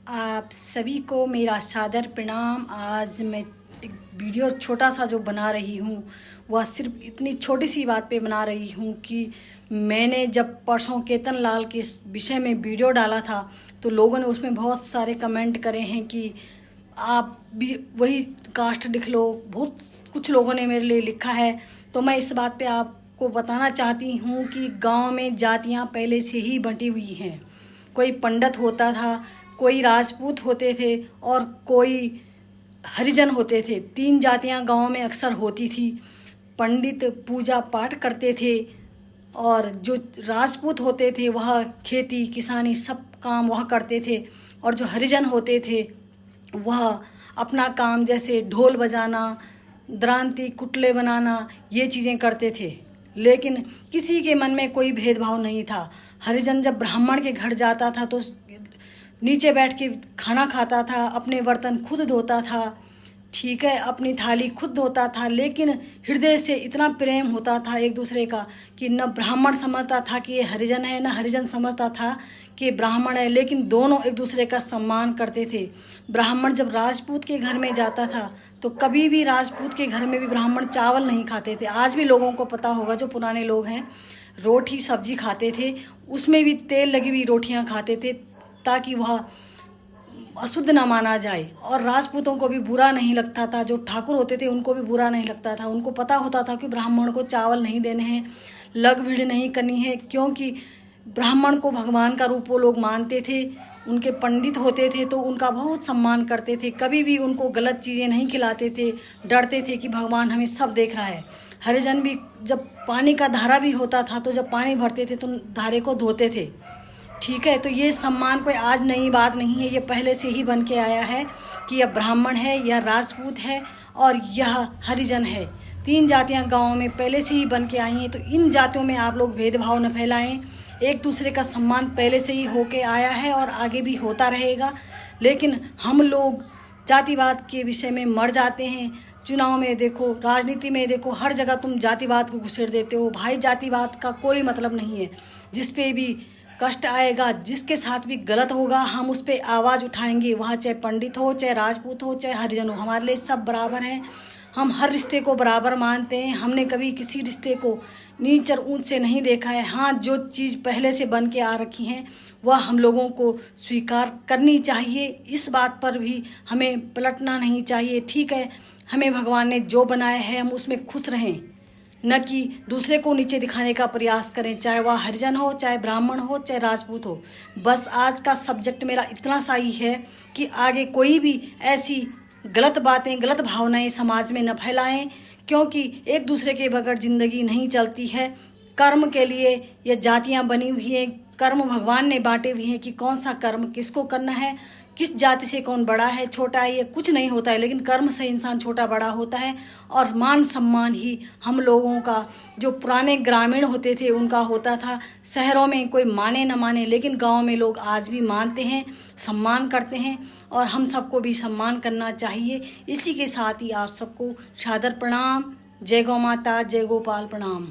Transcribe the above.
आप सभी को मेरा सादर प्रणाम। आज मैं एक वीडियो छोटा सा जो बना रही हूँ वह सिर्फ इतनी छोटी सी बात पे बना रही हूँ कि मैंने जब परसों केतन लाल के विषय में वीडियो डाला था तो लोगों ने उसमें बहुत सारे कमेंट करे हैं कि आप भी वही कास्ट लिख लो। बहुत कुछ लोगों ने मेरे लिए लिखा है। तो मैं इस बात पे आपको बताना चाहती हूँ कि गांव में जातियाँ पहले से ही बंटी हुई हैं। कोई पंडित होता था, कोई राजपूत होते थे और कोई हरिजन होते थे। तीन जातियां गांव में अक्सर होती थी। पंडित पूजा पाठ करते थे और जो राजपूत होते थे वह खेती किसानी सब काम वह करते थे, और जो हरिजन होते थे वह अपना काम जैसे ढोल बजाना, दरांती, कुटले बनाना ये चीज़ें करते थे। लेकिन किसी के मन में कोई भेदभाव नहीं था। हरिजन जब ब्राह्मण के घर जाता था तो नीचे बैठ के खाना खाता था, अपने बर्तन खुद धोता था, ठीक है, अपनी थाली खुद धोता था। लेकिन हृदय से इतना प्रेम होता था एक दूसरे का कि न ब्राह्मण समझता था कि ये हरिजन है, न हरिजन समझता था कि ब्राह्मण है, लेकिन दोनों एक दूसरे का सम्मान करते थे। ब्राह्मण जब राजपूत के घर में जाता था तो कभी भी राजपूत के घर में भी ब्राह्मण चावल नहीं खाते थे। आज भी लोगों को पता होगा, जो पुराने लोग हैं, रोटी सब्जी खाते थे, उसमें भी तेल लगी हुई रोटियां खाते थे ताकि वह अशुद्ध ना माना जाए। और राजपूतों को भी बुरा नहीं लगता था, जो ठाकुर होते थे उनको भी बुरा नहीं लगता था। उनको पता होता था कि ब्राह्मण को चावल नहीं देने हैं, लग भीड़ नहीं करनी है, क्योंकि ब्राह्मण को भगवान का रूप वो लोग मानते थे। उनके पंडित होते थे तो उनका बहुत सम्मान करते थे। कभी भी उनको गलत चीज़ें नहीं खिलाते थे, डरते थे कि भगवान हमें सब देख रहा है। हरिजन भी जब पानी का धारा भी होता था तो जब पानी भरते थे तो धारे को धोते थे, ठीक है। तो ये सम्मान कोई आज नई बात नहीं है, ये पहले से ही बन के आया है कि यह ब्राह्मण है, यह राजपूत है और यह हरिजन है। तीन जातियां गाँव में पहले से ही बन के आई हैं। तो इन जातियों में आप लोग भेदभाव न फैलाएं। एक दूसरे का सम्मान पहले से ही होके आया है और आगे भी होता रहेगा। लेकिन हम लोग जातिवाद के विषय में मर जाते हैं। चुनाव में देखो, राजनीति में देखो, हर जगह तुम जातिवाद को घुसेड़ देते हो। भाई, जातिवाद का कोई मतलब नहीं है। जिस पे भी कष्ट आएगा, जिसके साथ भी गलत होगा, हम उस पर आवाज़ उठाएंगे। वह चाहे पंडित हो, चाहे राजपूत हो, चाहे हरिजन हो, हमारे लिए सब बराबर हैं। हम हर रिश्ते को बराबर मानते हैं। हमने कभी किसी रिश्ते को नीच और ऊंच से नहीं देखा है। हाँ, जो चीज़ पहले से बन के आ रखी हैं वह हम लोगों को स्वीकार करनी चाहिए। इस बात पर भी हमें पलटना नहीं चाहिए, ठीक है। हमें भगवान ने जो बनाया है हम उसमें खुश रहें, न कि दूसरे को नीचे दिखाने का प्रयास करें, चाहे वह हरिजन हो, चाहे ब्राह्मण हो, चाहे राजपूत हो। बस आज का सब्जेक्ट मेरा इतना सा ही है कि आगे कोई भी ऐसी गलत बातें, गलत भावनाएं समाज में न फैलाएं, क्योंकि एक दूसरे के बगैर ज़िंदगी नहीं चलती है। कर्म के लिए ये जातियां बनी हुई हैं, कर्म भगवान ने बांटे हुए हैं कि कौन सा कर्म किसको करना है, किस जाति से कौन बड़ा है छोटा है, ये कुछ नहीं होता है। लेकिन कर्म से इंसान छोटा बड़ा होता है। और मान सम्मान ही हम लोगों का, जो पुराने ग्रामीण होते थे उनका होता था। शहरों में कोई माने न माने, लेकिन गांव में लोग आज भी मानते हैं, सम्मान करते हैं, और हम सबको भी सम्मान करना चाहिए। इसी के साथ ही आप सबको सादर प्रणाम। जय गौ माता, जय गोपाल, प्रणाम।